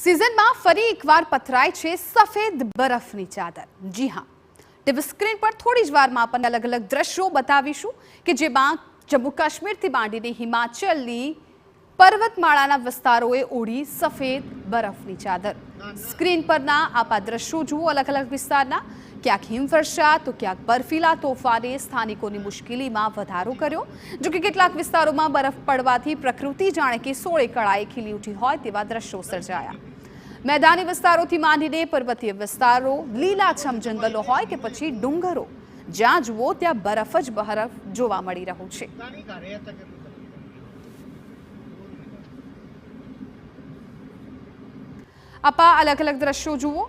सीजનમાં ફરી એકવાર પથરાય છે સફેદ બરફની ચાદર। જી હા, ટીવી સ્ક્રીન પર થોડી જ વારમાં આપણને અલગ અલગ દ્રશ્યો બતાવીશું કે જેમાં જમ્મુ કાશ્મીરથી માંડીને હિમાચલની પર્વતમાળાના વિસ્તારોએ ઓઢી સફેદ બરફની ચાદર। સ્ક્રીન પરના આપ આ દ્રશ્યો જુઓ અલગ અલગ વિસ્તારના, ક્યાંક હિમવર્ષા તો ક્યાંક બર્ફીલા તોફાને સ્થાનિકોની મુશ્કેલીમાં વધારો કર્યો। જો કે કેટલાક વિસ્તારોમાં બરફ પડવાથી પ્રકૃતિ જાણે કે સોળે કળાએ ખીલી ઉઠી હોય તેવા દ્રશ્યો સર્જાયા। मैदानी विस्तारों मांडीने पर्वतीय विस्तारों, લીલાછમ जंगलों होय के पछी डूंगरो, ज्यां जुओ त्यां बरफ ज बरफ जोवा मळी रह्यो छे। आपा अलग अलग दृश्यों जुओ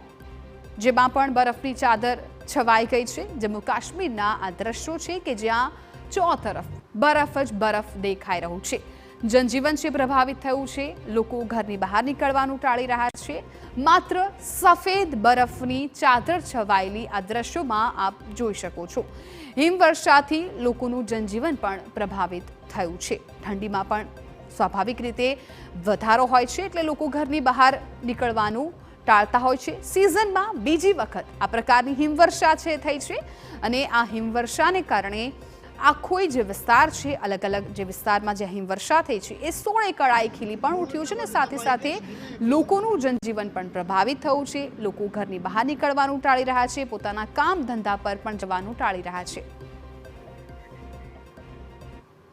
जेमां पण बरफनी चादर छवाई गई छे। जम्मू काश्मीરના આ દ્રશ્યો છે કે જ્યાં ચોતરફ બરફ જ બરફ દેખાઈ રહ્યું છે। जनजीवन से प्रभावित थयुं छे। लोको घरनी बहार निकळवानुं टाळी रह्या छे। मात्र सफेद बरफनी चादर छवायेली आ दृश्योमां आप जोई शको छो। हिमवर्षाथी लोकोनुं जनजीवन पण प्रभावित थयुं छे। ठंडीमां पण स्वाभाविक रीते वधारो होय छे एटले लोको घरनी बहार निकळवानुं टाळता होय छे। सीजनमां बीजी वखत आ प्रकारनी हिमवर्षा छे थई छे अने आ हिमवर्षाने कारणे आखो जे विस्तार है अलग अलग जे विस्तार में ज्यां हिमवर्षा थई छे ए सोळे कळाए खीली पण उठ्युं छे ने साथे साथे लोकोनुं जनजीवन पण प्रभावित थयुं छे। लोको घरनी बहार निकळवानुं टाळी रह्या छे, पोताना काम धंधा पर पण जवानुं टाळी रह्या छे।